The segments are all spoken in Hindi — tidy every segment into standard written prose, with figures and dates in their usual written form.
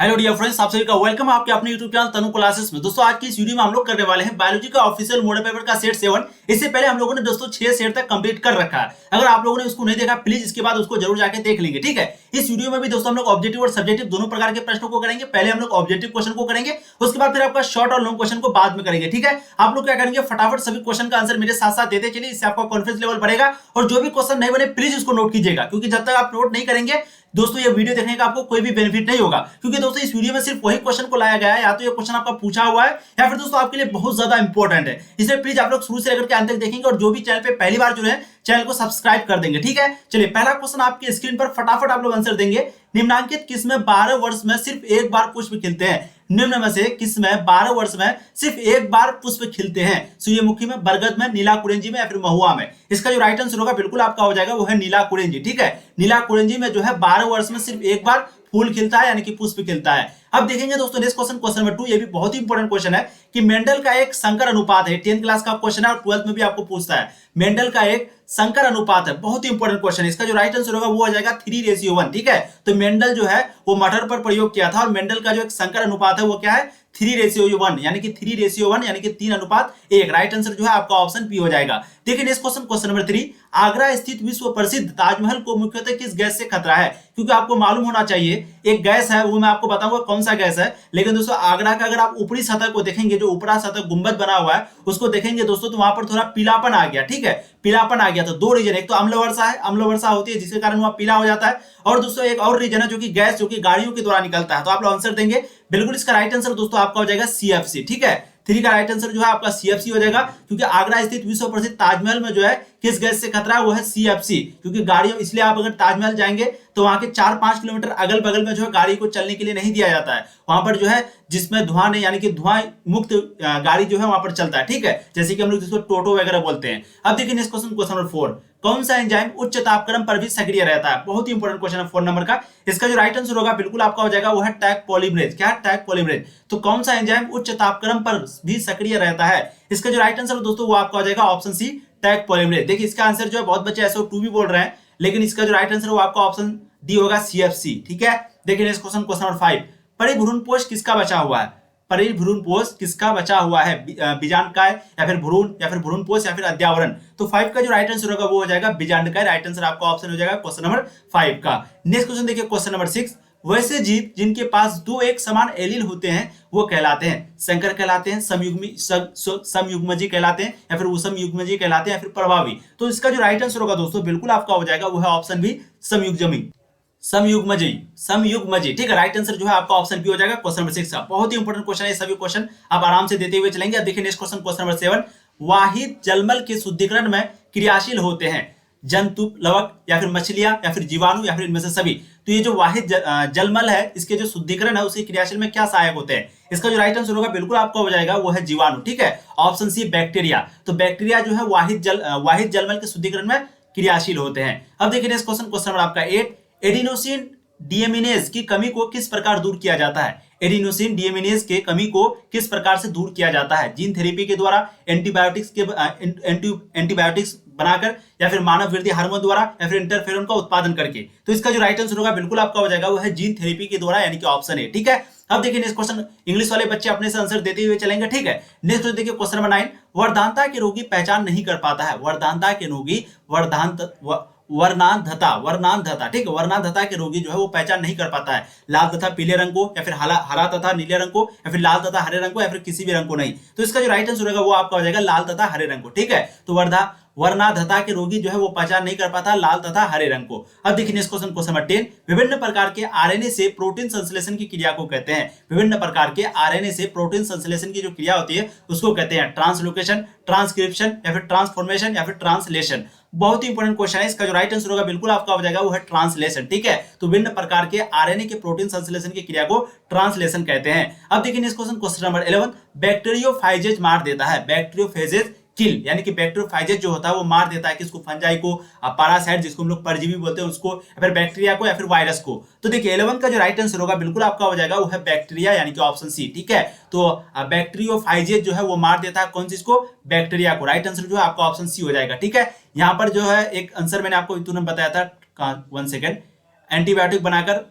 हेलो डियर फ्रेंड्स, आप सभी का वेलकम है आपके अपने यूट्यूब चैनल तनु क्लासेस में। दोस्तों आज की इस वीडियो में हम लोग करने वाले हैं बायोलॉजी का ऑफिशियल मॉडल पेपर का सेट 7। इससे पहले हम लोगों ने दोस्तों 6 सेट तक कंप्लीट कर रखा है। अगर आप लोगों ने उसको नहीं देखा प्लीज इसके बाद उसको जरूर जाके देख लेंगे, ठीक है। इस वीडियो में भी दोस्तों हम लोग ऑब्जेक्टिव और सब्जेक्टिव दोनों प्रकार के प्रश्नों को करेंगे। पहले हम लोग ऑब्जेक्टिव क्वेश्चन को करेंगे, उसके बाद फिर आपका शॉर्ट और लॉन्ग क्वेश्चन को बाद में करेंगे, ठीक है। आप लोग क्या करेंगे, फटाफट सभी क्वेश्चन का आंसर मेरे साथ साथ देते चलिए, इससे आपका कॉन्फिडेंस लेवल बढ़ेगा। और जो भी क्वेश्चन नहीं बने प्लीज उसको नोट कीजिएगा, क्योंकि जब तक आप नोट नहीं करेंगे दोस्तों ये वीडियो देखने का आपको कोई भी बेनिफिट नहीं होगा। क्योंकि दोस्तों इस वीडियो में सिर्फ वही क्वेश्चन को लाया गया है, या तो ये क्वेश्चन आपका पूछा हुआ है या फिर दोस्तों आपके लिए बहुत ज्यादा इंपॉर्टेंट है। इसलिए प्लीज आप लोग शुरू से लेकर के अंत तक देखेंगे, और जो भी चैनल पे पहली बार जुड़े हैं चैनल को सब्सक्राइब कर देंगे, ठीक है। चलिए पहला क्वेश्चन आपकी स्क्रीन पर फटाफट आप लोग आंसर देंगे। निम्नांकित किसमें 12 वर्ष में सिर्फ एक बार पुष्प खिलते हैं? निम्न में से किसमें 12 वर्ष में सिर्फ एक बार पुष्प खिलते हैं? सूर्यमुखी में, बरगद में, नीला कुरेंजी में या फिर महुआ में? इसका जो राइट आंसर होगा बिल्कुल आपका हो जाएगा वो है नीला कुरेंजी, ठीक है। नीला कुरेंजी में जो है 12 वर्ष में सिर्फ एक बार फूल खिलता है, यानी कि पुष्प खिलता है। अब देखेंगे दोस्तों नेक्स्ट क्वेश्चन, क्वेश्चन नंबर 2। ये भी बहुत ही इंपॉर्टेंट क्वेश्चन है कि मेंडल का एक संकर अनुपात है। 10th क्लास का क्वेश्चन है और 12th में भी आपको पूछता है। मेंडल का एक संकर अनुपात है, बहुत ही इंपॉर्टेंट क्वेश्चन है। इसका जो राइट आंसर होगा वो हो जाएगा 3:1, ठीक है। तो मेंडल जो है वो मटर पर प्रयोग किया था, और मेंडल का जो एक संकर अनुपात है वो क्या है? 3:1, यानी कि 3:1, यानी कि 3:1। राइट आंसर जो है आपका ऑप्शन बी हो जाएगा। देखिए next question, question number 3। Agra स्थित विश्व प्रसिद्ध ताजमहल को मुख्यतः किस गैस से खतरा है? क्योंकि आपको मालूम होना चाहिए एक गैस है, वो मैं आपको बताऊंगा कौन सा गैस है। लेकिन दोस्तों आगरा का अगर आप ऊपरी सतह को देखेंगे, जो ऊपरा सतह गुंबद बना हुआ है उसको देखेंगे दोस्तों, तो वहां पर थोड़ा पीलापन आ गया, ठीक है। पीलापन आ गया तो दो रीजन, एक तो अम्ल वर्षा है, अम्ल वर्षा होती है जिसके कारण वहां पीला हो जाता है, और दोस्तों एक और रीजन है जो कि गैस जो कि गाड़ियों के द्वारा निकलता है। तो आप लोग आंसर देंगे बिल्कुल। इसका राइट आंसर दोस्तों आपका हो जाएगा सीएफसी, ठीक है। 3 का राइट आंसर जो है आपका सीएफसी हो जाएगा, क्योंकि आगरा स्थित विश्व प्रसिद्ध ताजमहल में जो है किस गैस से खतरा है वो है सीएफसी। क्योंकि गाड़ियों, इसलिए आप अगर ताजमहल जाएंगे तो वहां के 4-5 किलोमीटर अगल बगल में जो है गाड़ी को चलने के लिए नहीं दिया जाता है। वहां पर जो है जिसमें धुआं नहीं, यानी कि धुआं मुक्त गाड़ी जो है वहां पर चलता है, ठीक है। जैसे कि हम लोग जिसको टोटो वगैरह बोलते हैं। अब देखिए नेक्स्ट क्वेश्चन, क्वेश्चन नंबर 4। कौन सा एंजाइम उच्च तापक्रम पर भी सक्रिय रहता है? बहुत ही इंपॉर्टेंट क्वेश्चन है 4 नंबर का। इसका जो राइट आंसर होगा बिल्कुल आपका हो जाएगा वो है टैग पॉलीमरेज। क्या है? Tag polymerase. तो कौन सा एंजाइम उच्च तापक्रम पर भी सक्रिय रहता है? इसका जो राइट आंसर दोस्तों वो आपका हो जाएगा ऑप्शन सी, टैग पॉलीमरेज। देखिए इसका आंसर जो है बहुत बच्चे SO2 भी बोल रहे हैं, लेकिन इसका जो राइट आंसर है वो आपका ऑप्शन डी होगा, सीएफसी, ठीक है। देखिए नेक्स्ट क्वेश्चन, क्वेश्चन नंबर 5। परिभ्रूणपोष किसका बचा हुआ है? परिभ्रूणपोष किसका बचा हुआ है? बीजांडकाय या फिर भ्रूण या फिर भ्रूणपोष या फिर अद्यावरण? तो 5 का जो राइट आंसर होगा वो हो जाएगा बीजांडकाय। राइट आंसर आपका ऑप्शन हो जाएगा क्वेश्चन नंबर 5 का। नेक्स्ट क्वेश्चन देखिए, क्वेश्चन नंबर 6। वैसे जीव जिनके पास दो एक समान एलील होते हैं वो कहलाते हैं? संकर कहलाते हैं, समयुग्मजी कहलाते हैं, या फिर विषमयुग्मजी कहलाते हैं, या फिर प्रभावी? तो इसका जो राइट आंसर होगा दोस्तों बिल्कुल आपका हो जाएगा वो है ऑप्शन बी, समयुग्मजी, समयुग्मजी, ठीक है। राइट आंसर जो है आपका ऑप्शन बी हो जाएगा क्वेश्चन नंबर 6 का। बहुत ही इंपॉर्टेंट क्वेश्चन है, सभी क्वेश्चन आप आराम से देते हुए चलेंगे। अब देखिए नेक्स्ट क्वेश्चन, क्वेश्चन नंबर 7। वाहिद जलमल के शुद्धिकरण में क्रियाशील होते हैं जंतु, लवक, या फिर मछलियां, या फिर जीवाणु, या फिर इनमें से सभी? तो ये जो वाहिद जलमल है इसके जो शुद्धिकरण है उसके क्रियाशील में क्या सहायक होते हैं? इसका जो राइट आंसर होगा बिल्कुल आपका हो जाएगा वो है जीवाणु, ठीक है। Option C, bacteria. तो बैक्टीरिया जो है वाहिद जलमल के शुद्धिकरण में क्रियाशील होते हैं। अब देखिए नेक्स्ट क्वेश्चन, क्वेश्चन नंबर आपका 8। एडिनोसिन डीएमिनेज की कमी को किस प्रकार दूर किया जाता है? एडिनोसिन डीएमिनेज के कमी को किस प्रकार से दूर किया जाता है? जीन थेरेपी के द्वारा, एंटीबायोटिक्स बनाकर, या फिर मानव वृद्धि हार्मोन द्वारा, या फिर इंटरफेरोन का उत्पादन करके? तो इसका जो राइट आंसर होगा बिल्कुल आपका हो जाएगा वो है जीन थेरेपी के द्वारा, यानी कि ऑप्शन ए, ठीक है। अब देखिए नेक्स्ट क्वेश्चन, इंग्लिश वाले बच्चे अपने से आंसर देते हुए चलेंगे, ठीक है। नेक्स्ट देखिए क्वेश्चन नंबर 9। वर्धांता के रोगी पहचान नहीं कर पाता है? वर्धांता के रोगी वर्णांधता, ठीक है। वर्णांधता के रोगी जो है वो पहचान नहीं कर पाता है लाल तथा पीले रंग को, या फिर हरा तथा नीले रंग को, या फिर लाल तथा हरे रंग को, या फिर किसी भी रंग को नहीं? तो इसका जो राइट आंसर होगा वो आपका हो जाएगा लाल तथा हरे रंग को, ठीक है। तो वर्णांधता के रोगी जो है वो पहचान नहीं कर पाता लाल तथा हरे रंग को। अब देखिए नेक्स्ट क्वेश्चन, क्वेश्चन नंबर 10। विभिन्न प्रकार के आरएनए से प्रोटीन संश्लेषण की क्रिया को कहते हैं? विभिन्न प्रकार के आरएनए से प्रोटीन संश्लेषण की जो क्रिया होती है उसको कहते हैं ट्रांसलोकेशन, ट्रांसक्रिप्शन, या फिर ट्रांसफॉर्मेशन, या फिर ट्रांसलेशन? बहुत ही इंपॉर्टेंट क्वेश्चन है। इसका जो राइट आंसर होगा बिल्कुल आपका हो जाएगा वो है ट्रांसलेशन, ठीक है। तो विभिन्न प्रकार के आरएनए के प्रोटीन संश्लेषण की क्रिया को ट्रांसलेशन कहते हैं। अब देखिए नेक्स्ट क्वेश्चन, क्वेश्चन नंबर 11। बैक्टीरियोफाइजेज मार देता है? बैक्टीरियोफेजेज किल, यानी कि बैक्टीरियोफाइजेज जो होता है वो मार देता है किसको? फंजाई को, पैरासाइट जिसको हम लोग परजीवी बोलते हैं उसको, या फिर बैक्टीरिया को, या फिर वायरस को? तो देखिए 11 का जो राइट आंसर होगा बिल्कुल आपका हो जाएगा वो है बैक्टीरिया, यानी कि ऑप्शन सी, ठीक है। तो बैक्टीरियोफाइजेज जो है वो मार देता है कौन चीज को? बैक्टीरिया को। राइट आंसर जो है आपका ऑप्शन सी हो जाएगा, ठीक है। यहाँ पर जो है एक आंसर मैंने आपको तुरंत बताया था, 1 सेकेंड, एंटीबायोटिक बनाकर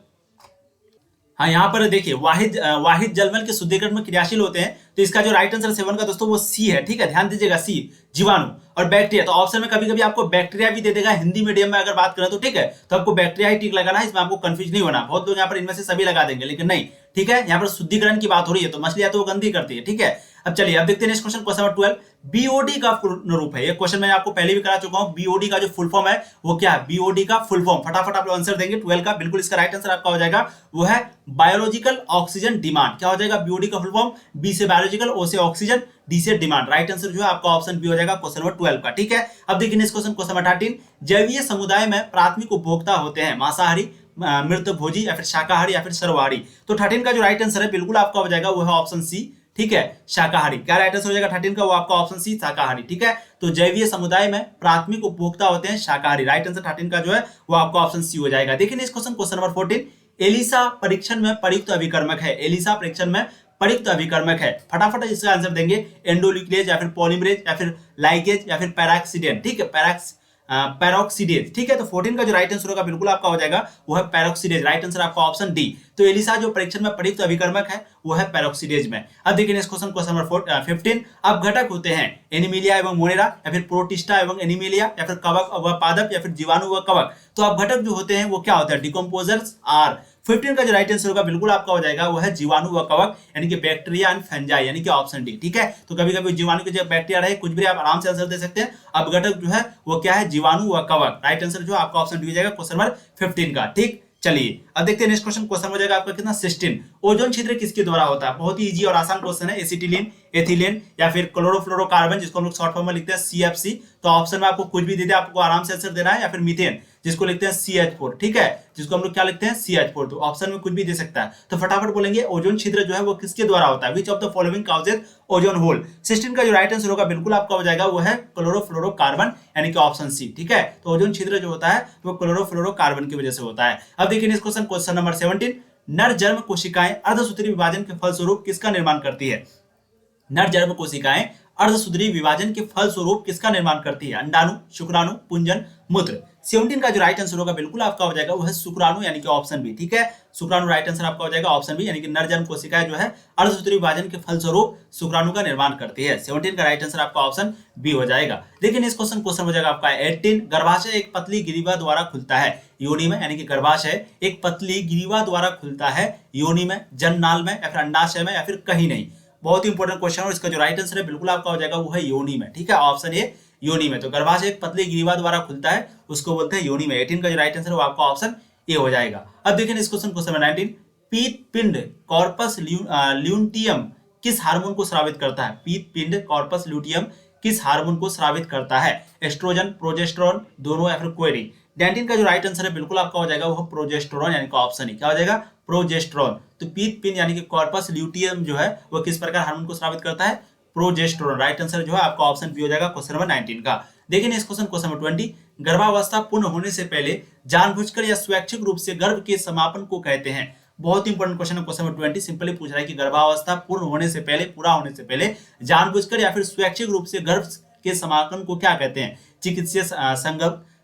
हाँ, यहाँ पर देखिए वाहिद जलमल के शुद्धिकरण में क्रियाशील होते हैं, तो इसका जो राइट आंसर 7 का दोस्तों वो सी है। ठीक है, ध्यान दीजिएगा, सी जीवाणु। और बैक्टीरिया, तो ऑप्शन में कभी कभी आपको बैक्टीरिया भी दे देगा हिंदी मीडियम में अगर बात करें तो। ठीक है, तो आपको बैक्टीरिया ही टिक लगाना है, इसमें आपको कंफ्यूज नहीं होना। बहुत लोग यहाँ पर इनमें से सभी लगा देंगे, लेकिन नहीं। ठीक है, यहाँ पर शुद्धिकरण की बात हो रही है, तो मछलियां तो वो गंदी करती है। ठीक है, अब चलिए अब देखते हैं next question, question number 12। BOD का पूर्ण रूप है, ये क्वेश्चन मैं आपको पहले भी करा चुका हूं। बीओडी का जो फुल फॉर्म है वो क्या है? बीओडी का फुल फॉर्म फटाफट आप लोग आंसर देंगे 12 का। बिल्कुल इसका राइट आंसर आपका हो जाएगा वो है बायोलॉजिकल ऑक्सीजन डिमांड। क्या हो जाएगा बीओडी का फुल फॉर्म? बी से बायोलॉजिकल, ओ से ऑक्सीजन, डी से डिमांड। राइट आंसर जो है आपका ऑप्शन बी हो जाएगा क्वेश्चन नंबर 12 का। ठीक है, अब देखिए नेक्स्ट क्वेश्चन, क्वेश्चन नंबर 13। जैवीय समुदाय में प्राथमिक उपभोक्ता होते हैं मांसाहारी, मृत भोजी, या फिर शाकाहारी, या फिर सर्वाहारी। तो 13 का जो राइट आंसर है बिल्कुल आपका हो जाएगा वो है ऑप्शन सी। ठीक है, शाकाहारी। क्या राइट आंसर हो जाएगा 13 का? वो आपका ऑप्शन सी, शाकाहारी। ठीक है, तो जैवीय समुदाय में प्राथमिक उपभोक्ता होते हैं शाकाहारी। राइट आंसर 13 का जो है वो आपका ऑप्शन सी हो जाएगा। देखिए next question, question number 14। ELISA परीक्षण में प्रयुक्त अभिकर्मक है। एलिसा परीक्षण में प्रयुक्त अभिकर्मक है, फटाफट इसका आंसर देंगे। एंडोन्यूक्लियेज, या फिर पॉलीमरेज, या फिर लाइगेज, या फिर पैराक्सीडेंट। ठीक है, पैरोक्सीडेज। ठीक है, तो 14 का जो राइट आंसर होगा बिल्कुल आपका हो जाएगा वो है पैरोक्सीडेज। राइट आंसर आपका ऑप्शन डी। तो एलिसा जो परीक्षण में प्रयुक्त अभिकर्मक है वो है पैरोक्सीडेज में। अब देखिए नेक्स्ट क्वेश्चन, क्वेश्चन नंबर 15। अब घटक होते हैं एनीमिलिया एवं मोनेरा, या फिर प्रोटिस्टा एवं एनीमिलिया, या फिर कवक व पादप, या फिर जीवाणु व कवक। तो अब घटक जो होते हैं वो क्या होते हैं? Decomposers are. 15 का जो राइट आंसर होगा बिल्कुल आपका हो जाएगा वो है जीवाणु व कवक, यानी कि बैक्टीरिया एंड फंजाई, यानी कि ऑप्शन डी। ठीक है, तो कभी कभी जीवाणु की जगह बैक्टीरिया रहे, कुछ भी आप आराम से आंसर दे सकते हैं। अब घटक जो है वो क्या है? जीवाणु व कवक। राइट आंसर जो आपका ऑप्शन डी हो जाएगा क्वेश्चन नंबर 15 का। ठीक, चलिए अब देखते हैं नेक्स्ट क्वेश्चन, क्वेश्चन हो जाएगा आपका कितना? 16। ओजोन छिद्र किसके द्वारा होता है? बहुत ही इजी और आसान क्वेश्चन है। एसिटिलीन, एथिलीन, या फिर क्लोरोफ्लोरोकार्बन, जिसको हम लोग शॉर्ट फॉर्म में लिखते हैं सीएफसी। तो ऑप्शन में आपको कुछ भी दे दे, आपको आराम से आंसर देना है। या फिर मीथेन, जिसको लिखते हैं CH4। ठीक है, जिसको हम लोग क्या लिखते हैं? CH4। तो ऑप्शन में कुछ भी दे सकता है, तो फटाफट बोलेंगे ओजोन छिद्र जो है वो किसके द्वारा होता है? Which of the following causes ozone hole? 16 का जो राइट आंसर होगा बिल्कुल आपका हो जाएगा वो है क्लोरोफ्लोरोकार्बन, यानी कि ऑप्शन सी। ठीक है, तो ओजोन छिद्र जो होता है वो क्लोरोफ्लोरोकार्बन की वजह से होता है। अब देखिए नेक्स्ट क्वेश्चन, क्वेश्चन नंबर 17। नर जन्म कोशिकाएं अर्धसूत्री विभाजन के फलस्वरूप किसका निर्माण करती है? नर जन्म कोशिकाएं अर्धसूत्री विभाजन के फलस्वरूप किसका निर्माण करती है? अंडाणु, शुक्राणु, पुंजन, मूत्र। 17 का जो राइट आंसर होगा बिल्कुल आपका हो जाएगा वो है शुक्राणु, यानी कि ऑप्शन बी। ठीक है, शुक्राणु राइट आंसर आपका हो जाएगा ऑप्शन बी, यानी कि नर जन्म कोशिकाएं जो है अर्धसूत्री विभाजन के फलस्वरूप शुक्राणु का निर्माण करती है। 17 का राइट आंसर आपका ऑप्शन बी हो जाएगा। लेकिन इस क्वेश्चन हो जाएगा आपका 18। गर्भाशय एक पतली ग्रीवा द्वारा खुलता है योनि में, यानी कि गर्भाशय एक पतली ग्रीवा द्वारा खुलता है योनि में, जननाल में, या फिर अंडाशय में, या फिर कहीं नहीं। बहुत ही इंपॉर्टेंट क्वेश्चन है, और इसका जो राइट आंसर है बिल्कुल आपका हो जाएगा वो है योनि में। ठीक है, ऑप्शन ए योनि में। तो गर्भाशय एक पतली ग्रीवा द्वारा खुलता है, उसको बोलते हैं योनि में। 18 का जो राइट आंसर है वो आपका ऑप्शन ए हो जाएगा। अब देखिए इस क्वेश्चन 19। पीत पिंड कॉर्पस ल्यूटियम किस हार्मोन को स्रावित करता है? पीत पिंड कॉर्पस ल्यूटियम किस हार्मोन को स्रावित करता है? एस्ट्रोजन, प्रोजेस्टेरोन, दोनों, या फिर क्वेरी? 19 का जो राइट आंसर है बिल्कुल आपका हो जाएगा वो प्रोजेस्टेरोन, यानी कि ऑप्शन ई। क्या हो जाएगा? प्रोजेस्टेरोन। तो पीत पिंड यानी कि कॉर्पस ल्यूटियम जो है वो किस प्रकार हार्मोन को स्रावित करता है? प्रोजेस्टेरोन। राइट आंसर जो है आपका ऑप्शन बी हो जाएगा क्वेश्चन नंबर 19 का। देखिए नेक्स्ट क्वेश्चन, क्वेश्चन नंबर 20। गर्भावस्था पूर्ण होने से पहले जानबूझकर या स्वैच्छिक रूप से गर्भ के समापन को कहते हैं। बहुत इंपॉर्टेंट क्वेश्चन है क्वेश्चन नंबर 20। सिंपली पूछ रहा है कि गर्भावस्था पूर्ण होने से पहले, पूरा होने से पहले जानबूझकर या फिर स्वैच्छिक रूप से गर्भ के समापन को क्या कहते हैं? चिकित्सीय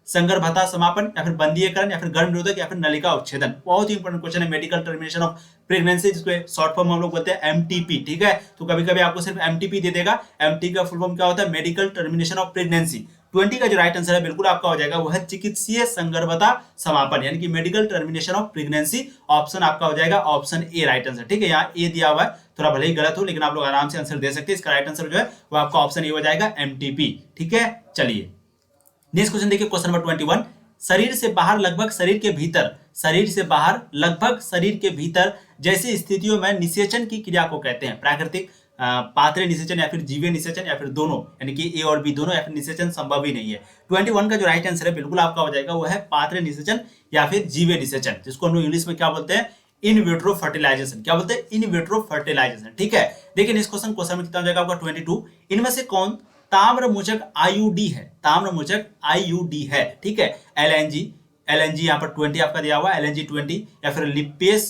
संगर्भता समापन, या फिर बंदीकरण, या फिर गर्भ निरोधक, या फिर नलिका उच्छेदन। बहुत ही इंपॉर्टेंट क्वेश्चन है। मेडिकल टर्मिनेशन ऑफ प्रेगनेंसी, जिसको शॉर्ट फॉर्म हम लोग बोलते हैं MTP। ठीक है, तो कभी कभी आपको सिर्फ MTP दे देगा। MT का फुल फॉर्म क्या होता है? Medical termination of pregnancy. 20 का जो राइट आंसर है बिल्कुल आपका हो जाएगा वो है चिकित्सीय संगर्भता समापन, यानी कि medical termination of pregnancy. Option आपका हो जाएगा ऑप्शन ए राइट आंसर। ठीक है, यहाँ ए दिया हुआ है, थोड़ा भले ही गलत हो, लेकिन आप लोग आराम से आंसर दे सकते हैं। इसका राइट आंसर जो है वो आपका ऑप्शन ए हो जाएगा MTP। ठीक है, चलिए नेक्स्ट क्वेश्चन देखिए, क्वेश्चन नंबर 21। शरीर से बाहर लगभग शरीर के भीतर, शरीर से बाहर लगभग शरीर के भीतर जैसी स्थितियों में निषेचन की क्रिया को कहते हैं? प्राकृतिक, पात्रे निषेचन, या फिर जीवे निषेचन, या फिर दोनों, यानी कि ए और बी दोनों, या फिर निषेचन संभव ही नहीं है। 21 का जो राइट आंसर है बिल्कुल आपका हो जाएगा वो है पात्रे निषेचन या फिर जीवे निषेचन, जिसको हम लोग इंग्लिश में क्या बोलते हैं? In vitro fertilization. क्या बोलते हैं? In vitro fertilization. ठीक है, देखिए इस क्वेश्चन में कितना हो जाएगा आपका 22। इनमें से कौन ताम्रमोचक IUD है? ताम्रमोचक IUD है। ठीक है, LNG यहाँ पर 20 आपका दिया हुआ है, LNG 20, या फिर लिपेस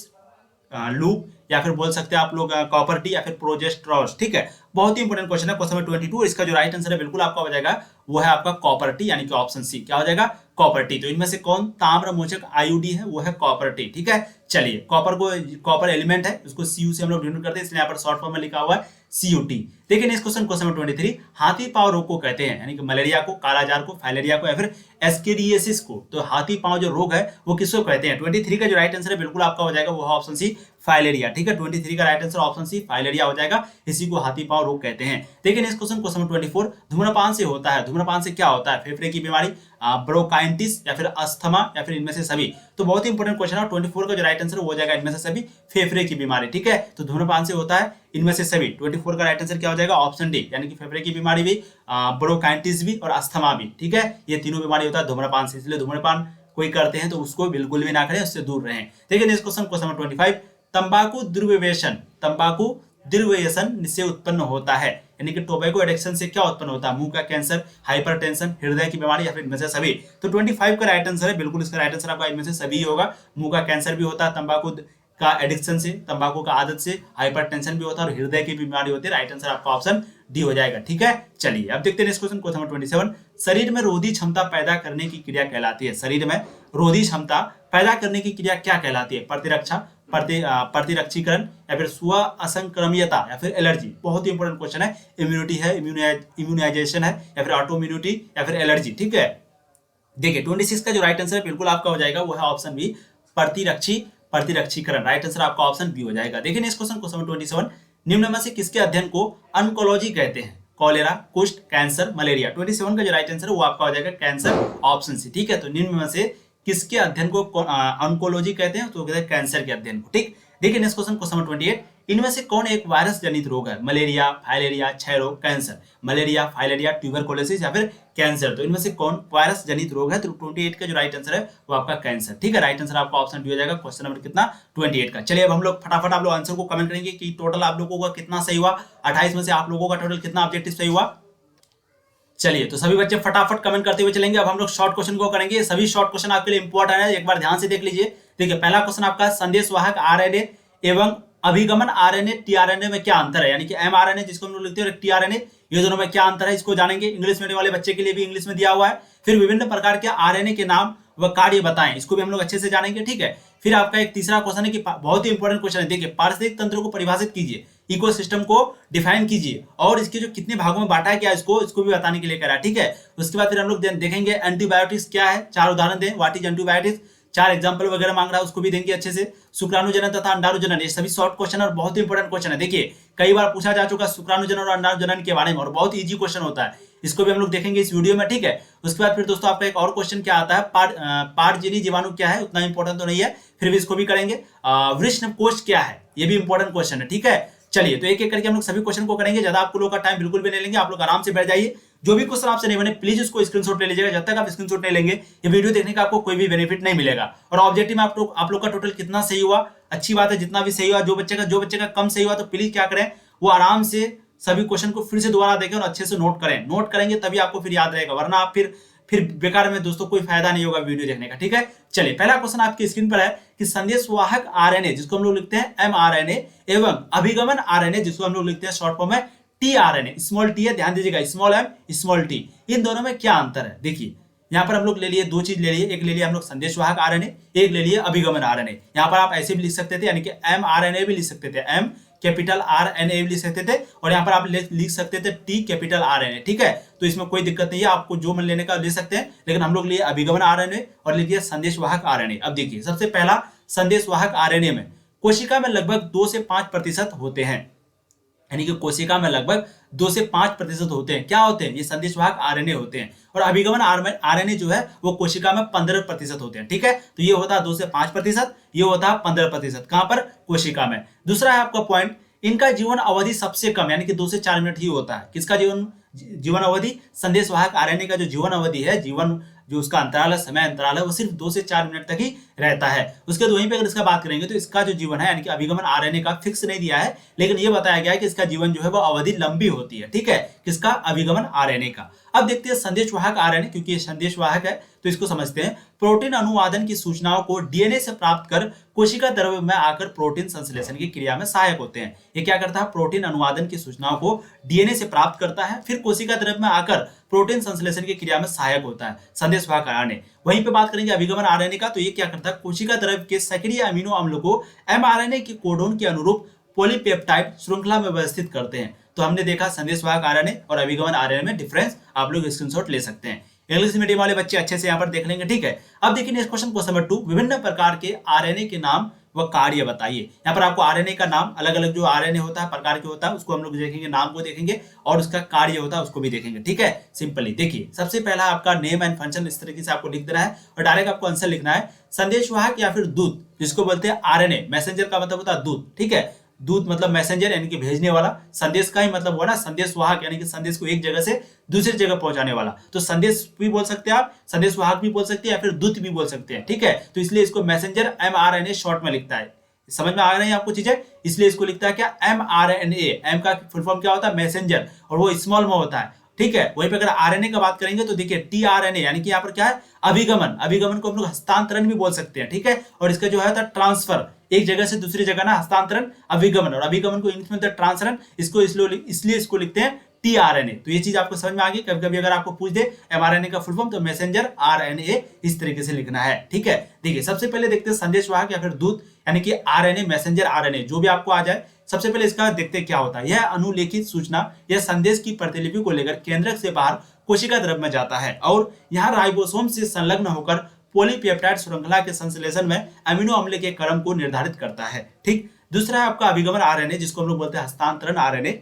लूप, या फिर बोल सकते हैं आप लोग कॉपर टी, या फिर प्रोजेस्ट्रॉस। ठीक है, बहुत ही इंपॉर्टेंट क्वेश्चन है क्वेश्चन नंबर 22। इसका जो राइट आंसर है बिल्कुल आपका हो जाएगा वो है आपका कॉपर टी, यानी कि ऑप्शन सी। क्या हो जाएगा? Copper T. तो इनमें से कौन ताम्रमोचक IUD है? वो है कॉपर टी। ठीक है, चलिए कॉपर एलिमेंट है, उसको Cu से हम लोग डिनोट करते हैं, इसलिए यहाँ पर शॉर्ट फॉर्म में लिखा हुआ है CuT। देखिए नेक्स्ट क्वेश्चन नंबर 23, हाथी पांव रोग को कहते हैं, यानी कि मलेरिया को, कालाजार को, फाइलेरिया को या फिर एस्केरियासिस को। तो हाथी पांव जो रोग है वो किसको कहते हैं? 23 का जो राइट आंसर है बिल्कुल आपका हो जाएगा वो है ऑप्शन सी, फाइलेरिया। ठीक है, 23 का right answer option C, filaria हो जाएगा, इसी को हाथी पांव रोग कहते हैं। देखिए नेक्स्ट क्वेश्चन नंबर 24, धूम्रपान से होता है, धूम्रपान से क्या होता है? फेफड़े की बीमारी, ब्रोंकाइटिस या फिर अस्थमा या फिर इनमें से सभी। तो बहुत ही इंपॉर्टेंट क्वेश्चन है, 24 का जो राइट आंसर हो जाएगा इनमें से सभी, फेफड़े की बीमारी। ठीक है, तो धूम्रपान से होता है इनमें से सभी। 24 का राइट आंसर क्या हो जाएगा? ऑप्शन डी, यानी कि फेफड़े की बीमारी भी, ब्रोंकाइटिस भी और अस्थमा भी। ठीक है, ये तीनों बीमारी होता है धूम्रपान से, इसलिए धूम्रपान कोई करते हैं तो उसको बिल्कुल भी ना करें, उससे दूर रहें। देखिए नेक्स्ट क्वेश्चन नंबर 25, तंबाकू दुर्व्यसन से उत्पन्न होता है, यानी कि टोबैको एडिक्शन से क्या उत्पन्न होता है? मुंह का कैंसर, हाइपरटेंशन, हृदय की बीमारी या फिर इनमें से सभी। तो 25 का राइट आंसर है बिल्कुल, इसका राइट आंसर आपका इनमें से सभी होगा। मुंह का कैंसर भी होता है तंबाकू का एडिक्शन से, तंबाकू का आदत से, हाइपरटेंशन भी होता है और हृदय की बीमारी होती है। राइट आंसर आपका ऑप्शन डी हो जाएगा। ठीक है, चलिए अब देखते हैं नेक्स्ट क्वेश्चन नंबर 27, शरीर में रोधी क्षमता पैदा करने की क्रिया कहलाती है, शरीर में रोधी क्षमता पैदा करने की क्रिया क्या कहलाती है? प्रतिरक्षा, प्रतिरक्षीकरण या फिर स्व असंक्रमणीयता या फिर एलर्जी। बहुत ही इंपॉर्टेंट क्वेश्चन है, इम्यूनिटी है, इम्यूनाइजेशन है या फिर ऑटो इम्यूनिटी या फिर एलर्जी। ठीक है, देखिए 26 का जो राइट आंसर है बिल्कुल आपका हो जाएगा वो है ऑप्शन बी, प्रतिरक्षीकरण। राइट आंसर आपका ऑप्शन बी हो जाएगा। देखिए नेक्स्ट क्वेश्चन नंबर 27, निम्न में से किसके अध्ययन को ऑन्कोलॉजी कहते हैं? कॉलेरा, कुष्ठ, कैंसर, मलेरिया। 27 का जो राइट आंसर है वो आपका हो जाएगा कैंसर, ऑप्शन सी। ठीक है, तो निम्न में से किसके अध्ययन को ऑन्कोलॉजी कहते हैं? तो कहते हैं कैंसर के अध्ययन को। ठीक, देखिए नेक्स्ट क्वेश्चन नंबर 28, इनमें से कौन एक वायरस जनित रोग है? मलेरिया, फाइलेरिया, क्षय रोग, कैंसर। मलेरिया, फाइलेरिया, ट्यूबरकुलोसिस या फिर कैंसर। तो इनमें से कौन वायरस जनित रोग है? तो 28 का जो राइट आंसर है वो आपका कैंसर। ठीक है, राइट आंसर आपका ऑप्शन डी हो जाएगा, क्वेश्चन नंबर कितना? 28 का। चलिए अब हम लोग फटाफट आप लोग आंसर को कमेंट करेंगे कि टोटल आप लोगों का कितना सही हुआ, 28 में से आप लोगों का टोटल कितना ऑब्जेक्टिव सही हुआ। चलिए तो सभी बच्चे फटाफट कमेंट करते हुए चलेंगे। अब हम लोग शॉर्ट क्वेश्चन को करेंगे, सभी शॉर्ट क्वेश्चन आपके लिए इंपॉर्टेंट है, एक बार ध्यान से देख लीजिए। देखिए पहला क्वेश्चन आपका, संदेशवाहक आरएनए एवं अभिगमन आरएनए टीआरएनए में क्या अंतर है? यानी कि एमआरएनए जिसको हम लोग लिखते हैं और टीआरएनए, ये दोनों में क्या अंतर है इसको जानेंगे। इंग्लिश मीडियम वाले बच्चे के लिए भी इंग्लिश में दिया हुआ है। फिर विभिन्न प्रकार के आरएनए के नाम व कार्य बताएं, इसको भी हम लोग अच्छे से जानेंगे। ठीक है, फिर आपका एक तीसरा क्वेश्चन है कि बहुत ही इंपॉर्टेंट क्वेश्चन है, देखिए पारिस्थितिक तंत्र को परिभाषित कीजिए, इकोसिस्टम को डिफाइन कीजिए और इसके जो कितने भागों में बांटा है क्या इसको भी बताने के लिए करा। ठीक है, उसके बाद फिर हम लोग देखेंगे एंटीबायोटिक्स क्या है, 4 उदाहरण दें, व्हाट इज एंटीबायोटिक्स, 4 एग्जांपल वगैरह मांग रहा है उसको भी देंगे अच्छे से। शुक्राणुजनन तथा अंडाणुजनन, ये सभी शॉर्ट क्वेश्चन और बहुत ही इंपॉर्टेंट क्वेश्चन है। देखिए कई बार पूछा जा चुका शुक्राणुजनन और अंडाणुजनन के बारे में और बहुत इजी क्वेश्चन होता है, इसको भी हम लोग देखेंगे इस वीडियो में। ठीक है, उसके बाद फिर दोस्तों आपका एक और क्वेश्चन क्या आता है, पारजीवी जीवाणु क्या है, उतना इंपॉर्टेंट तो नहीं है, फिर भी इसको भी करेंगे। वृषणकोष क्या है, ये भी इंपॉर्टेंट क्वेश्चन है। ठीक है, चलिए तो एक एक करके हम लोग सभी क्वेश्चन को करेंगे, ज्यादा आपको लोग का टाइम बिल्कुल भी नहीं लेंगे, आप लोग आराम से बैठ जाइए। जो भी क्वेश्चन आपसे नहीं बने प्लीज उसको स्क्रीनशॉट ले लीजिएगा, जब तक आप स्क्रीनशॉट नहीं लेंगे ये वीडियो देखने का आपको कोई भी बेनिफिट नहीं मिलेगा। और ऑब्जेक्टिव में आप लोग का टोटल कितना सही हुआ, अच्छी बात है, जितना भी सही हुआ, जो बच्चे का कम सही हुआ तो प्लीज क्या करें, वो आराम से सभी क्वेश्चन को फिर से दोबारा देखें और अच्छे से नोट करें। नोट करेंगे तभी आपको फिर याद रहेगा, वरना आप फिर बेकार में दोस्तों कोई फायदा नहीं होगा वीडियो देखने का। ठीक है, चलिए पहला क्वेश्चन आपकी स्क्रीन पर है कि संदेशवाहक आरएनए जिसको हम लोग लिखते हैं एमआरएनए एवं अभिगमन आरएनए जिसको हम लोग लिखते हैं शॉर्ट फॉर्म में टीआरएनए, स्मॉल टी है, ध्यान दीजिएगा, स्मॉल एम स्मॉल टी, इन दोनों में क्या अंतर है? देखिए यहाँ पर हम लोग ले लिए दो चीज ले लिए, एक ले लिए हम लोग संदेशवाहक आरएनए, एक ले लिए अभिगमन आरएनए। यहाँ पर आप ऐसे भी लिख सकते थे, यानी कि एमआरएनए भी लिख सकते थे, एम कैपिटल आरएनए भी लिख सकते थे, और यहाँ पर आप लिख सकते थे टी कैपिटल आरएनए। ठीक है, तो इसमें कोई दिक्कत नहीं है, आपको जो मन लेने का ले सकते हैं, लेकिन हम लोग लिए अभिगमन आरएनए और लिख दिया संदेशवाहक आरएनए। अब देखिए सबसे पहला संदेशवाहक आरएनए में कोशिका में लगभग 2 से 5% होते हैं, यानी कि कोशिका में लगभग 2 से 5% होते हैं। क्या होते हैं? ये संदेशवाहक आरएनए होते हैं। और अभिगमन आरएनए जो है वो कोशिका में 15% होते हैं। ठीक है, तो ये होता है 2 से 5%, ये होता है 15%, कहां पर? कोशिका में। दूसरा है आपका पॉइंट, इनका जीवन अवधि सबसे कम यानी कि 2 से 4 मिनट ही होता है। किसका जीवन अवधि? संदेशवाहक आरएनए का जो जीवन अवधि है, जीवन जो उसका अंतराल है, समय अंतराल है, वो सिर्फ 2 से 4 मिनट तक ही रहता है। उसके बाद वहीं पे अगर इसका बात करेंगे तो इसका जो जीवन है, यानी कि अभिगमन आरएनए का फिक्स नहीं दिया है, लेकिन ये बताया गया है कि इसका जीवन जो है वो अवधि लंबी होती है। ठीक है, किसका? अभिगमन आरएनए का। अब देखते हैं संदेश वाहक आरएनए, क्योंकि ये संदेश वाहक है तो इसको समझते हैं। प्रोटीन अनुवादन की सूचनाओं को डीएनए से प्राप्त कर कोशिका द्रव्य में आकर प्रोटीन संश्लेषण की क्रिया में सहायक होते हैं। ये क्या करता है? प्रोटीन अनुवादन की सूचनाओं को डीएनए से प्राप्त करता है, फिर कोशिका द्रव्य में आकर प्रोटीन संश्लेषण की क्रिया में सहायक होता है संदेश वाहक आरएनए। वहीं पे बात करेंगे अभिगमन आरएनए का, तो ये क्या करता है? कोशिका द्रव्य के सक्रिय अमीनो अम्ल को एमआरएनए के कोडोन के अनुरूप पॉलीपेप्टाइड श्रृंखला में व्यवस्थित करते हैं। तो हमने देखा संदेश वाहक आरएनए और अभिगमन आरएनए में डिफरेंस, आप लोग स्क्रीनशॉट ले सकते हैं। इंग्लिश मीडियम वाले बच्चे अच्छे से यहाँ पर देख लेंगे, ठीक है। अब देखिए नेक्स्ट क्वेश्चन, क्वेश्चन नंबर 2, विभिन्न प्रकार के आरएनए के नाम व कार्य बताइए। यहाँ पर आपको आरएनए का नाम, अलग अलग जो आरएनए होता है प्रकार के होता है उसको हम लोग देखेंगे, नाम को देखेंगे और उसका कार्य होता है उसको भी देखेंगे, ठीक है। सिंपली देखिए, सबसे पहला आपका नेम एंड फंक्शन इस तरीके से आपको लिख देना है और डायरेक्ट आपको आंसर लिखना है। संदेशवाहक या फिर दूत, जिसको बोलते हैं आरएनए, मैसेंजर का मतलब होता है दूत, ठीक है। दूत मतलब मैसेंजर यानी कि भेजने वाला, संदेश का ही मतलब हुआ ना संदेशवाहक, यानी कि संदेश को एक जगह से दूसरी जगह पहुंचाने वाला। तो संदेश भी बोल सकते हैं आप, संदेशवाहक भी बोल सकते हैं या फिर दूत भी बोल सकते हैं, ठीक है। तो इसलिए इसको मैसेंजर एमआरएनए शॉर्ट में लिखता है। समझ में आ रही है आपको चीजें? इसलिए इसको लिखता है क्या? एमआरएनए। एम का फुल फॉर्म क्या होता है? मैसेंजर, और वो स्मॉल में होता है, ठीक है। वहीं पे अगर आरएनए का बात करेंगे तो देखिए टीआरएनए, यानी कि यहाँ पर क्या है? अभिगमन। अभिगमन को हम लोग हस्तांतरण भी बोल सकते हैं, ठीक है। और इसका जो है ट्रांसफर, एक जगह से दूसरी जगह ना, हस्तांतरण अभिगमन, और अभिगमन को इंग्लिश में ट्रांसफर, इसको इसलिए इसको लिखते हैं टीआरएनए। तो ये चीज आपको समझ में आ गई। कभी कभी अगर आपको पूछ दे एमआरएनए का फुल फॉर्म तो मैसेंजर आरएनए इस तरीके से लिखना है, ठीक है। देखिए सबसे पहले देखते हैं संदेशवाहक या फिर दूत, यानी कि आरएनए, मैसेंजर आरएनए, जो भी आपको आ जाए। सबसे पहले इसका देखते हैं क्या होता है। यह अनुलेखित सूचना या संदेश की प्रतिलिपि को लेकर केंद्रक से बाहर कोशिका द्रव्य में जाता है और यहाँ राइबोसोम से संलग्न होकर पॉलीपेप्टाइड श्रृंखला के संश्लेषण में अमीनो अम्ल के क्रम को निर्धारित करता है, ठीक। दूसरा है आपका अभिगमन आरएनए, जिसको हम लोग बोलते हैं हस्तांतरण आरएनए।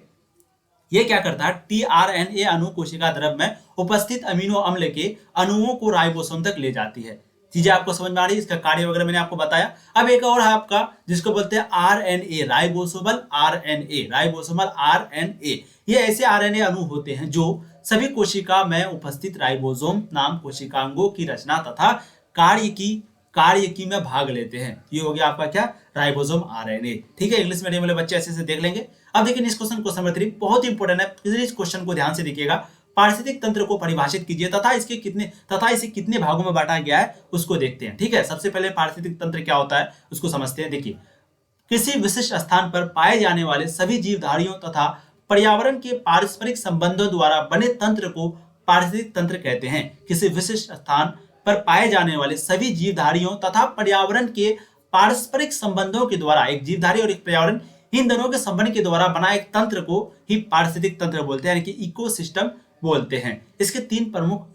ये क्या करता है? टीआरएनए अणु कोशिका द्रव्य में उपस्थित अमीनो अम्ल के अणुओं को राइबोसोम तक ले जाती है। चीजें आपको समझ में आ रही है? इसका कार्य वगैरह मैंने आपको बताया। अब एक और है आपका, जिसको बोलते हैं RNA, ribosomal RNA, ribosomal RNA. ये ऐसे आरएनए अणु होते हैं जो सभी कोशिका में उपस्थित राइबोसोम नाम कोशिकांगों की रचना तथा कार्य की में भाग लेते हैं। ये हो गया आपका क्या? राइबोसोम आरएनए, ठीक है। इंग्लिश मीडियम वाले बच्चे ऐसे से देख लेंगे। अब देखिए इस क्वेश्चन, क्वेश्चन नंबर 3 बहुत इंपॉर्टेंट है, इस क्वेश्चन को ध्यान से देखिएगा। पारिस्थितिक तंत्र को परिभाषित कीजिए तथा इसे कितने भागों में बांटा गया है उसको देखते हैं, ठीक है। सबसे पहले पारिस्थितिक तंत्र क्या होता है उसको समझते हैं। देखिए, किसी विशिष्ट स्थान पर पाए जाने वाले सभी जीवधारियों तथा पर्यावरण के पारस्परिक संबंधों द्वारा बने तंत्र को पारिस्थितिक तंत्र कहते हैं। किसी विशिष्ट स्थान पर पाए जाने वाले सभी जीवधारियों तथा पर्यावरण के पारस्परिक संबंधों के द्वारा, एक जीवधारी और एक पर्यावरण, इन दोनों के संबंध के द्वारा बना एक तंत्र को ही पारिस्थितिक तंत्र बोलते हैं, यानी कि इकोसिस्टम बोलते हैं। इसके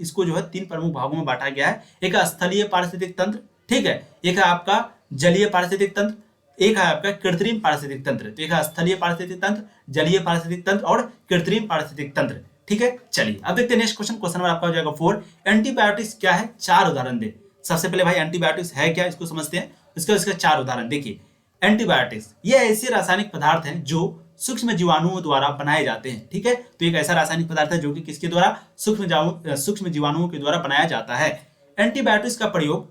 इसको जो है तीन प्रमुख भागों में बांटा गया है। एक है स्थलीय पारिस्थितिक तंत्र, ठीक है। एक है आपका जलीय पारिस्थितिक तंत्र, एक है आपका कृत्रिम पारिस्थितिक तंत्र। तो एक है स्थलीय पारिस्थितिक तंत्र, जलीय पारिस्थितिक तंत्र और कृत्रिम पारिस्थितिक तंत्र, ठीक है। चलिए अब देखते हैं नेक्स्ट क्वेश्चन, क्वेश्चन नंबर आपका हो जाएगा 4। एंटीबायोटिक्स क्या है? 4 उदाहरण दे। सबसे पहले भाई एंटीबायोटिक्स है क्या, इसको समझते हैं। इसके 4 उदाहरण देखिए। एंटीबायोटिक्स ये ऐसे रासायनिक पदार्थ हैं जो सूक्ष्म जीवाणुओं द्वारा बनाए जाते हैं, ठीक है। तो एक ऐसा रासायनिक पदार्थ है जो कि किसके द्वारा? सूक्ष्म जीवाणुओं के द्वारा बनाया जाता है। एंटीबायोटिक्स का प्रयोग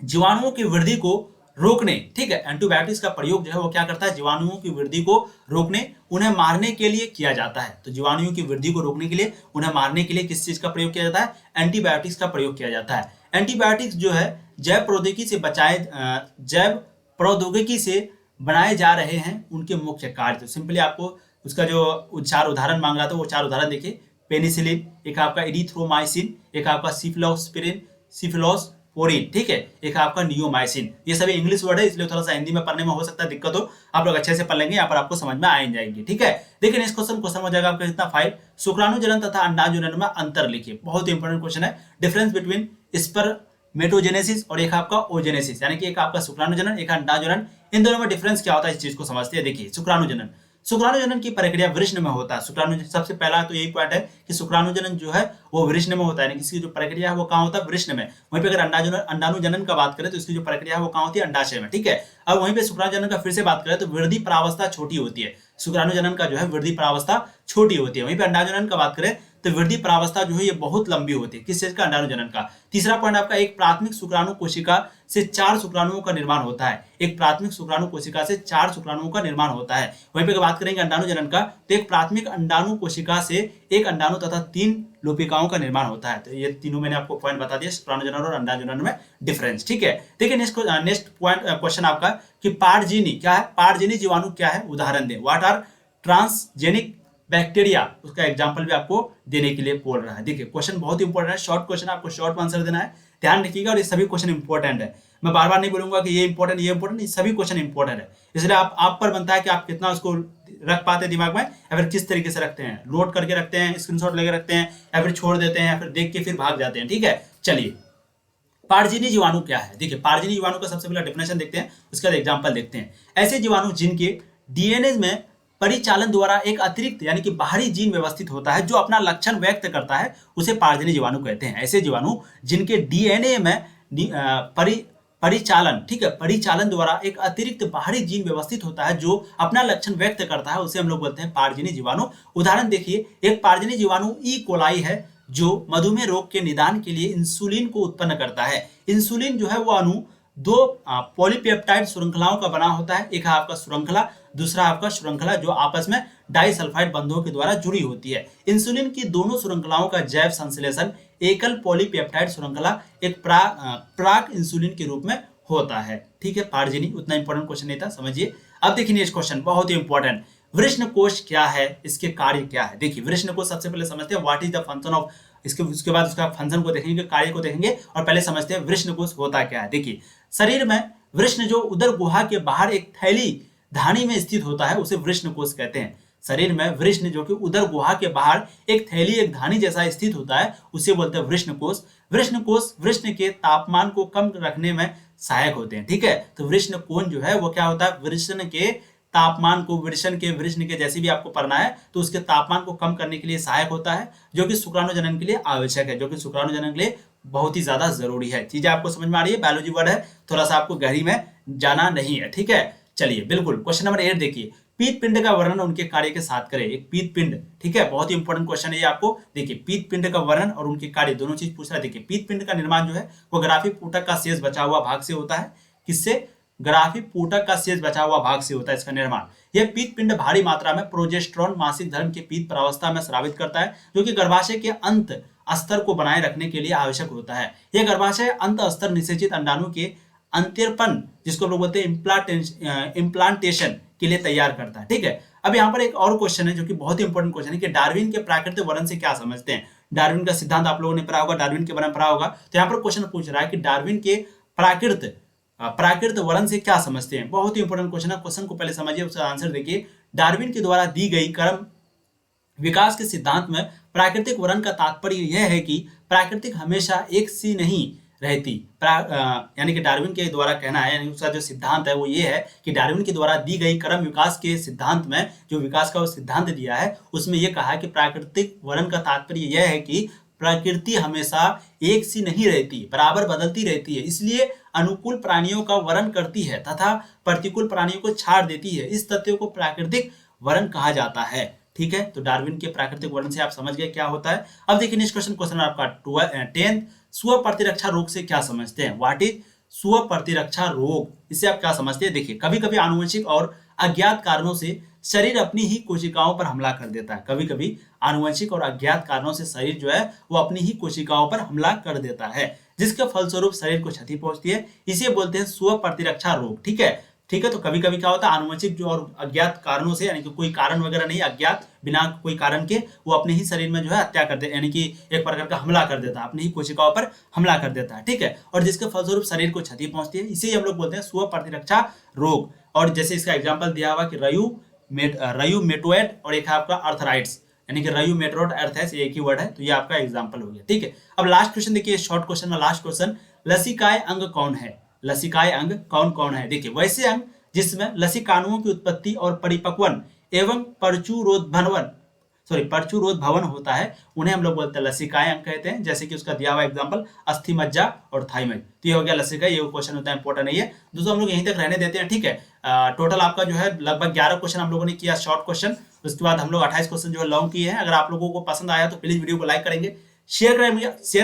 जीवाणुओं की वृद्धि को रोकने, ठीक है। एंटीबायोटिक्स का प्रयोग जो है वो क्या करता है? जीवाणुओं की वृद्धि को रोकने, उन्हें मारने के लिए किया जाता है। तो जीवाणुओं की वृद्धि को रोकने के लिए, उन्हें मारने के लिए किस चीज का प्रयोग किया जाता है? एंटीबायोटिक्स का प्रयोग किया जाता है। एंटीबायोटिक्स जो है जैव प्रौद्योगिकी से बनाए जा रहे हैं सिंपली मुख्य कार्य। तो सिंपली आपको उसका जो 4 उदाहरण मांग रहा था वो 4 उदाहरण देखिए। पेनिसिलिन, एक आपका इरिथ्रोमाइसिन, एक आपका सिफलोस्पोरिन, ठीक है, एक आपका नियोमाइसिन। ये सभी इंग्लिश वर्ड है, इसलिए थोड़ा सा हिंदी में पढ़ने में हो सकता है दिक्कत हो। आप लोग अच्छे से पढ़ लेंगे, यहाँ पर आपको समझ में आ जाएंगे, ठीक है। देखिए नेक्स्ट क्वेश्चन हो जाएगा आपका कितना 5। शुक्राणुजनन तथा अंडाणुजनन में अंतर लिखिए। बहुत इंपॉर्टेंट क्वेश्चन है। डिफरेंस बिटवीन स्पर्मेटोजेनेसिस और एक आपका ओजेनेसिस, यानी कि एक आपका शुक्राणुजनन, एक अंडाणुजनन, इन दोनों में डिफरेंस क्या होता है इस चीज को समझते हैं। देखिए शुक्राणुजनन की प्रक्रिया वृष्ण में होता है। शुक्राणुजनन सबसे पहला तो यही पॉइंट है कि शुक्राणुजनन जो है वो वृष्ण में होता है, यानी इसकी जो प्रक्रिया है वो कहाँ होता है? वृष्ण में। वहीं पे अगर अंडाणुजनन का बात करें तो इसकी जो प्रक्रिया है वो कहाँ होती है? अंडाशय में, ठीक है। अब वहीं पे शुक्राणुजनन का फिर से बात करें तो वृद्धि प्रावस्था छोटी होती है। शुक्राणुजनन का जो है वृद्धि प्रावस्था छोटी होती है। वहीं पे अंडाणुजनन का बात करें तो वृद्धि प्रावस्था जो है ये बहुत लंबी होती है। किस चीज का? अंडाणु जनन का। तीसरा पॉइंट आपका, एक प्राथमिक शुक्राणु कोशिका से 4 शुक्राणुओं का निर्माण होता है। एक प्राथमिक शुक्राणु कोशिका से 4 शुक्राणुओं का निर्माण होता है। वहीं पे बात करेंगे अंडाणु जनन का, तो एक प्राथमिक अंडाणु कोशिका से एक अंडाणु तथा 3 लोपिकाओं का निर्माण होता है। तो ये तीनों मैंने आपको पॉइंट बता दिया, शुक्राणु जनन और अंडाणु जनन में डिफरेंस। ठीक है, देखिए नेक्स्ट पॉइंट क्वेश्चन आपका कि पारजीनी क्या है? पारजीनी जीवाणु क्या है? उदाहरण दें। What are transgenic bacteria? उसका एग्जांपल भी आपको देने के लिए बोल रहा है। देखिए क्वेश्चन बहुत इंपॉर्टेंट है, शॉर्ट क्वेश्चन, आपको शॉर्ट आंसर देना है, ध्यान रखिएगा। और ये सभी क्वेश्चन इंपॉर्टेंट है, मैं बार बार नहीं बोलूंगा कि ये इंपॉर्टेंट ये इंपॉर्टेंट, ये सभी क्वेश्चन इंपॉर्टेंट है। इसलिए आप पर बनता है कि आप कितना उसको रख पाते हैं दिमाग में, या फिर किस तरीके से रखते हैं, नोट करके रखते हैं, स्क्रीनशॉट लेके रखते हैं, या फिर छोड़ देते हैं, या फिर देख के फिर भाग जाते हैं। ठीक है, चलिए पारजीनी जीवाणु क्या है? देखिए पारजीनी जीवाणु का सबसे पहला डेफिनेशन देखते हैं, उसके बाद एग्जांपल देखते हैं। ऐसे जीवाणु जिनके डीएनए में परिचालन द्वारा एक अतिरिक्त यानी कि बाहरी जीन व्यवस्थित होता है जो अपना लक्षण व्यक्त करता है, उसे पारजीनी जीवाणु कहते हैं। ऐसे जीवाणु जिनके डीएनए में परिचालन, ठीक है, परिचालन द्वारा एक अतिरिक्त बाहरी जीन व्यवस्थित होता है जो अपना लक्षण व्यक्त करता है, उसे हम लोग बोलते हैं पारजीनी जीवाणु। उदाहरण देखिए, एक पारजीनी जीवाणु ई कोलाई है जो मधुमेह रोग के निदान के लिए इंसुलिन को उत्पन्न करता है। इंसुलिन जो है वो अणु 2 पॉलीपेप्टाइड श्रृंखलाओं का बना होता है। एक है आपका श्रृंखला, दूसरा आपका श्रृंखला जो आपस में डाइसल्फाइड बंधों के द्वारा जुड़ी होती है। इंसुलिन की दोनों श्रृंखलाओं का जैव संश्लेषण एकल पॉलीपेप्टाइड श्रृंखला एक प्राक इंसुलिन के रूप में होता है। ठीक है, पारजीनी उतना इंपॉर्टेंट क्वेश्चन नहीं था, समझिए। अब देखिए नेक्स्ट क्वेश्चन बहुत ही इंपॉर्टेंट, वृष्ण कोश क्या है? इसके कार्य क्या है? देखिए वृष्ण कोश सबसे पहले समझते हैं what is the function of, उसके बाद उसका फंक्शन को देखेंगे, कार्य को देखेंगे, और पहले समझते हैं वृष्ण कोश होता क्या है। देखिए शरीर में वृष्ण जो उदर गुहा के बाहर एक थैली धानी में स्थित होता है उसे वृष्ण कोश कहते हैं। शरीर में वृष्ण जो कि उदर गुहा के बाहर एक थैली एक धानी जैसा स्थित होता है उसे बोलते हैं वृष्ण कोश। वृष्ण कोश वृष्ण के तापमान को कम रखने में सहायक होते हैं। ठीक है, तो वृष्ण कोण जो है वो क्या होता है? वृषण के तापमान को, वृषण के जैसे भी आपको पढ़ना है तो उसके तापमान को कम करने के लिए सहायक होता है, जो कि शुक्राणु जनन के लिए आवश्यक है, जो कि शुक्राणु जनन के लिए बहुत ही ज्यादा जरूरी है। चीजें आपको समझ में आ रही है? बायोलॉजी वर्ड है, थोड़ा सा आपको गहरी में जाना नहीं है। ठीक है, चलिए बिल्कुल क्वेश्चन नंबर 8 देखिए, पीत पिंड का वर्णन उनके कार्य के साथ करें। एक पीत पिंड, ठीक है, बहुत ही इंपॉर्टेंट क्वेश्चन है ये आपको। देखिए पीत पिंड का वर्णन और उनके कार्य दोनों चीज पूछ रहा है। देखिए पीत पिंड का निर्माण जो है वो ग्राफी पूटक का शेष बचा हुआ भाग से होता है। किससे? ग्राफी पूटक का शेष बचा हुआ भाग से होता है इसका निर्माण। यह पीत पिंड भारी मात्रा में प्रोजेस्टेरोन मासिक धर्म के पीत प्रावस्था में स्रावित करता है, जो कि गर्भाशय के अंत स्तर को बनाए रखने के लिए आवश्यक होता है। यह गर्भाशय अंत स्तर निषेचित अंडाणु के अंतरपन, जिसको हम लोग बोलते हैं इम्प्लांटेशन के लिए तैयार करता है। ठीक है, अब यहाँ पर एक और क्वेश्चन है जो कि बहुत ही इंपॉर्टेंट क्वेश्चन है कि डार्विन के प्राकृतिक वर्णन से क्या समझते हैं? डार्विन का सिद्धांत आप लोगों ने पढ़ा होगा, डार्विन के बारे में पढ़ा होगा। तो यहाँ पर क्वेश्चन पूछ रहा है कि डार्विन के प्राकृत वर्णन से क्या समझते हैं? बहुत ही इंपॉर्टेंट क्वेश्चन है, क्वेश्चन को पहले समझिए उसका आंसर देखिए। डार्विन के द्वारा दी गई क्रम विकास के सिद्धांत में प्राकृतिक वर्णन का तात्पर्य यह है कि प्राकृतिक हमेशा एक सी नहीं रहती। यानी कि डार्विन के द्वारा कहना है, यानी उसका जो सिद्धांत है वो ये है कि डार्विन के द्वारा दी गई क्रम विकास के सिद्धांत में जो विकास का वो सिद्धांत दिया है उसमें यह कहा है कि प्राकृतिक वर्णन का तात्पर्य यह है कि प्रकृति हमेशा एक सी नहीं रहती, बराबर बदलती रहती है, इसलिए अनुकूल प्राणियों का वर्ण करती है तथा प्रतिकूल प्राणियों को छाड़ देती है। इस तथ्य को प्राकृतिक वर्ण कहा जाता है। ठीक है, तो डार्विन के प्राकृतिक वर्ण से आप समझ गए क्या होता है। अब देखिए नेक्स्ट क्वेश्चन आपका 10th, स्व प्रतिरक्षा रोग से क्या समझते हैं? व्हाट इज स्व प्रतिरक्षा रोग? इससे आप क्या समझते हैं? देखिए कभी कभी आनुवंशिक और अज्ञात कारणों से शरीर अपनी ही कोशिकाओं पर हमला कर देता है। कभी कभी आनुवंशिक और अज्ञात कारणों से शरीर जो है वो अपनी ही कोशिकाओं पर हमला कर देता है, जिसके फलस्वरूप शरीर को क्षति पहुंचती है। इसे बोलते हैं स्व प्रतिरक्षा रोग। ठीक है, ठीक है, तो कभी कभी क्या होता है आनुवंशिक जो और अज्ञात कारणों से, यानी कि कोई कारण वगैरह नहीं, अज्ञात बिना कोई कारण के वो अपने ही शरीर में जो है हत्या कर दे, यानी कि एक प्रकार का हमला कर देता है, अपनी ही कोशिकाओं पर हमला कर देता है। ठीक है, और जिसके फलस्वरूप शरीर को क्षति पहुंचती है, इसे हम लोग बोलते हैं स्व प्रतिरक्षा रोग। और जैसे इसका एग्जाम्पल दिया हुआ कि रयूमेटोइड और एक है आपका अर्थराइट्स, यानी कि रयूमेटोइड अर्थराइट्स एक ही वर्ड है, तो ये आपका एग्जाम्पल हो गया। ठीक है, अब लास्ट क्वेश्चन देखिए, शॉर्ट क्वेश्चन में लास्ट क्वेश्चन, लसिकाय अंग कौन है? लसिकाय अंग कौन कौन है? देखिए वैसे अंग जिसमें लसिकाणुओं की उत्पत्ति और परिपक्वन एवं परचुरोद्भवन होता है उन्हें हम लोग बोलते हैं लसिकाय अंग कहते हैं। जैसे कि उसका दिया हुआ एग्जांपल अस्थि मज्जा और थाइमस, तो ये हो गया लसिका। ये क्वेश्चन होता है इंपॉर्टेंट नहीं है दोस्तों, हम लोग यहीं तक रहने देते हैं। ठीक है, टोटल आपका जो है लगभग 11 क्वेश्चन हम लोगों ने किया, शॉर्ट क्वेश्चन, उसके बाद हम लोग 28 क्वेश्चन जो है लॉन्ग किए हैं। अगर आप लोगों को पसंद आया तो प्लीज वीडियो को लाइक करेंगे, शेयर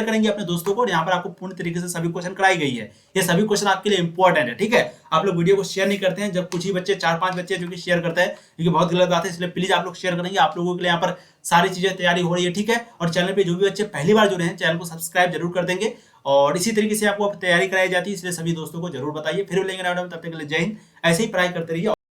करेंगे अपने दोस्तों को। यहाँ पर आपको पूर्ण तरीके से सभी क्वेश्चन कराई गई है, ये सभी क्वेश्चन आपके लिए इंपॉर्टेंट है, ठीक है। आप लोग वीडियो को शेयर नहीं करते हैं, जब कुछ ही बच्चे 4-5 बच्चे जो कि शेयर करते हैं, क्योंकि बहुत गलत बात है, इसलिए प्लीज आप लोग शेयर करेंगे। आप लोगों के लिए यहाँ पर सारी चीजें तैयारी हो रही है, ठीक है। और चैनल पे जो भी बच्चे पहली बार जुड़े हैं, चैनल को सब्सक्राइब जरूर कर देंगे। और इसी तरीके से आपको तैयारी कराई जाती है, इसलिए सभी दोस्तों को जरूर बताइए। फिर मिलेंगे, तब तक के लिए जय हिंद। ऐसे ही पढ़ाई करते रहिए।